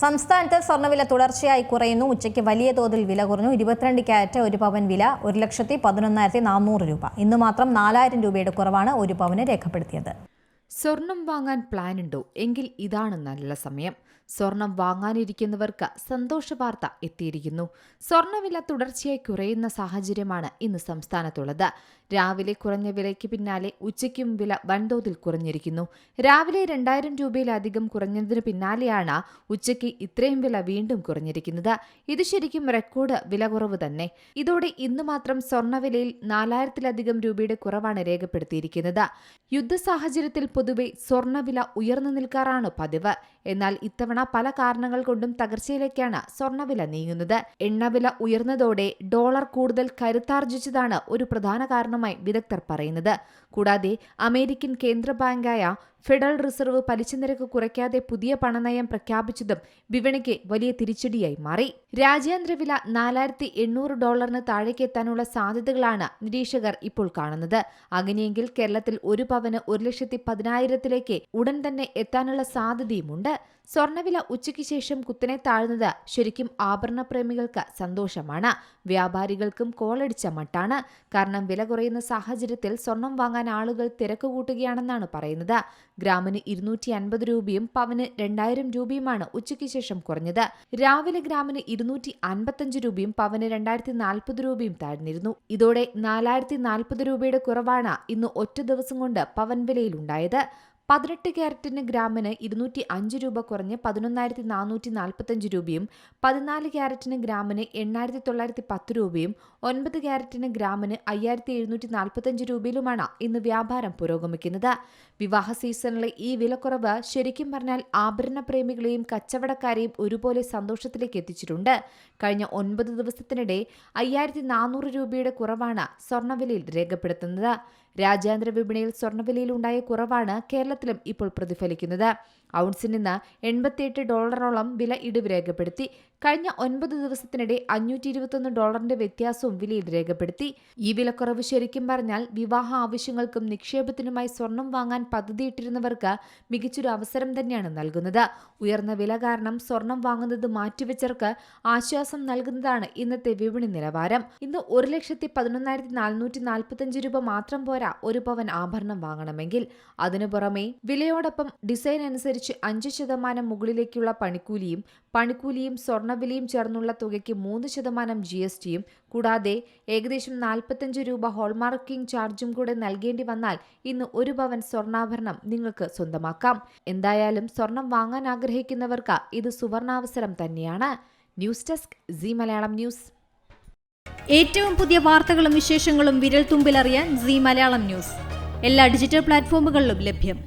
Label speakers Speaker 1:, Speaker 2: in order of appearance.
Speaker 1: സംസ്ഥാനത്ത് സ്വർണ്ണവില തുടർച്ചയായി കുറയുന്നു. ഉച്ചയ്ക്ക് വലിയ തോതിൽ വില കുറഞ്ഞു. 22 ക്യാരറ്റ് ഒരു പവൻ വില 1,11,400 രൂപ. ഇന്ന് മാത്രം 4,000 രൂപയുടെ കുറവാണ് ഒരു പവന് രേഖപ്പെടുത്തിയത്.
Speaker 2: സ്വർണം വാങ്ങാൻ പ്ലാനുണ്ടോ? എങ്കിൽ ഇതാണ് നല്ല സമയം. സ്വർണം വാങ്ങാനിരിക്കുന്നവർക്ക് സന്തോഷ വാർത്ത എത്തിയിരിക്കുന്നു. സ്വർണ്ണവില തുടർച്ചയായി കുറയുന്ന സാഹചര്യമാണ് ഇന്ന് സംസ്ഥാനത്തുള്ളത്. രാവിലെ കുറഞ്ഞ വിലയ്ക്ക് പിന്നാലെ ഉച്ചയ്ക്കും വില വൻതോതിൽ കുറഞ്ഞിരിക്കുന്നു. രാവിലെ 2,000 രൂപയിലധികം കുറഞ്ഞതിന് പിന്നാലെയാണ് ഉച്ചയ്ക്ക് ഇത്രയും വില വീണ്ടും കുറഞ്ഞിരിക്കുന്നത്. ഇത് ശരിക്കും റെക്കോർഡ് വില കുറവ് തന്നെ. ഇതോടെ ഇന്ന് മാത്രം സ്വർണ്ണവിലയിൽ 4,000-ലധികം രൂപയുടെ കുറവാണ് രേഖപ്പെടുത്തിയിരിക്കുന്നത്. യുദ്ധ സാഹചര്യത്തിൽ പൊതുവെ സ്വർണ്ണവില ഉയർന്നു നിൽക്കാറാണ് പതിവ്. എന്നാൽ ഇത്തവണ പല കാരണങ്ങൾ കൊണ്ടും തകർച്ചയിലേക്കാണ് സ്വർണ്ണവില നീങ്ങുന്നത്. എണ്ണവില ഉയർന്നതോടെ ഡോളർ കൂടുതൽ കരുത്താർജിച്ചതാണ് ഒരു പ്രധാന കാരണമായി വിദഗ്ധർ പറയുന്നത്. കൂടാതെ അമേരിക്കൻ കേന്ദ്ര ബാങ്കായ ഫെഡറൽ റിസർവ് പലിശ നിരക്ക് കുറയ്ക്കാതെ പുതിയ പണനയം പ്രഖ്യാപിച്ചതും വിപണിക്ക് വലിയ തിരിച്ചടിയായി മാറി. രാജ്യാന്തര വില $4,800 താഴേക്ക് എത്താനുള്ള സാധ്യതകളാണ് നിരീക്ഷകർ ഇപ്പോൾ കാണുന്നത്. അങ്ങനെയെങ്കിൽ കേരളത്തിൽ ഒരു പവന് 1,10,000-ലേക്ക് ഉടൻ തന്നെ എത്താനുള്ള സാധ്യതയുമുണ്ട്. സ്വർണ്ണവില ഉച്ചയ്ക്ക് ശേഷം കുത്തനെ താഴ്ന്നത് ശരിക്കും ആഭരണ പ്രേമികൾക്ക് സന്തോഷമാണ്. വ്യാപാരികൾക്കും കോളടിച്ച മട്ടാണ്. കാരണം വില കുറയുന്ന സാഹചര്യത്തിൽ സ്വർണം വാങ്ങാൻ ആളുകൾ തിരക്ക് കൂട്ടുകയാണെന്നാണ് പറയുന്നത്. ഗ്രാമിന് 250 രൂപയും പവന് 2,000 രൂപയുമാണ് ഉച്ചയ്ക്ക് ശേഷം കുറഞ്ഞത്. രാവിലെ ഗ്രാമിന് 255 രൂപയും പവന് 2,040 രൂപയും താഴ്ന്നിരുന്നു. ഇതോടെ 4,040 രൂപയുടെ കുറവാണ് ഇന്ന് ഒറ്റ ദിവസം കൊണ്ട് പവൻ വിലയിലുണ്ടായത്. 18 ക്യാരറ്റിന് ഗ്രാമിന് 205 രൂപ കുറഞ്ഞ് 11,445 രൂപയും 14 ക്യാരറ്റിന് ഗ്രാമിന് 8,910 രൂപയും 9 ക്യാരറ്റിന് ഗ്രാമിന് 5,745 രൂപയിലുമാണ് ഇന്ന് വ്യാപാരം പുരോഗമിക്കുന്നത്. വിവാഹ സീസണിലെ ഈ വിലക്കുറവ് ശരിക്കും പറഞ്ഞാൽ ആഭരണ പ്രേമികളെയും കച്ചവടക്കാരെയും ഒരുപോലെ സന്തോഷത്തിലേക്ക് എത്തിച്ചിട്ടുണ്ട്. കഴിഞ്ഞ 9 ദിവസത്തിനിടെ 5,400 രൂപയുടെ കുറവാണ് സ്വർണ്ണവിലയിൽ രേഖപ്പെടുത്തുന്നത്. രാജ്യാന്തര വിപണിയിൽ സ്വർണ്ണവിലയിൽ ഉണ്ടായ കുറവാണ് കേരളത്തിലും ഇപ്പോൾ പ്രതിഫലിക്കുന്നത്. ഔൺസിന് ഇന്ന് $88 വില ഇടിവ് രേഖപ്പെടുത്തി. കഴിഞ്ഞ 9 ദിവസത്തിനിടെ $521 വ്യത്യാസവും വിലയിൽ രേഖപ്പെടുത്തി. ഈ വിലക്കുറവ് ശരിക്കും പറഞ്ഞാൽ വിവാഹ ആവശ്യങ്ങൾക്കും നിക്ഷേപത്തിനുമായി സ്വർണം വാങ്ങാൻ പദ്ധതിയിട്ടിരുന്നവർക്ക് മികച്ചൊരു അവസരം തന്നെയാണ് നൽകുന്നത്. ഉയർന്ന വില കാരണം സ്വർണം വാങ്ങുന്നത് മാറ്റിവെച്ചവർക്ക് ആശ്വാസം നൽകുന്നതാണ് ഇന്നത്തെ വിപണി നിലവാരം. ഇന്ന് 1,11,445 രൂപ മാത്രം പോരാ ഒരു പവൻ ആഭരണം വാങ്ങണമെങ്കിൽ. അതിനു പുറമെ വിലയോടൊപ്പം ഡിസൈൻ അനുസരിച്ച് 5% മുകളിലേക്കുള്ള പണിക്കൂലിയും സ്വർണ്ണവിലയും ചേർന്നുള്ള തുകയ്ക്ക് 3% GSTയും കൂടാതെ ഏകദേശം 45 രൂപ ഹോൾമാർക്കിംഗ് ചാർജും കൂടെ നൽകേണ്ടി വന്നാൽ ഇന്ന് ഒരു പവൻ സ്വർണ്ണാഭരണം നിങ്ങൾക്ക് സ്വന്തമാക്കാം. എന്തായാലും സ്വർണം വാങ്ങാൻ ആഗ്രഹിക്കുന്നവർക്ക് ഇത് സുവർണാവസരം തന്നെയാണ്. News desk Zee Malayalam news.
Speaker 3: ഏറ്റവും പുതിയ വാർത്തകളും വിശേഷങ്ങളും വിരൽ തുമ്പിലറിയാൻ സീ മലയാളം ന്യൂസ് എല്ലാ ഡിജിറ്റൽ പ്ലാറ്റ്ഫോമുകളിലും ലഭ്യം.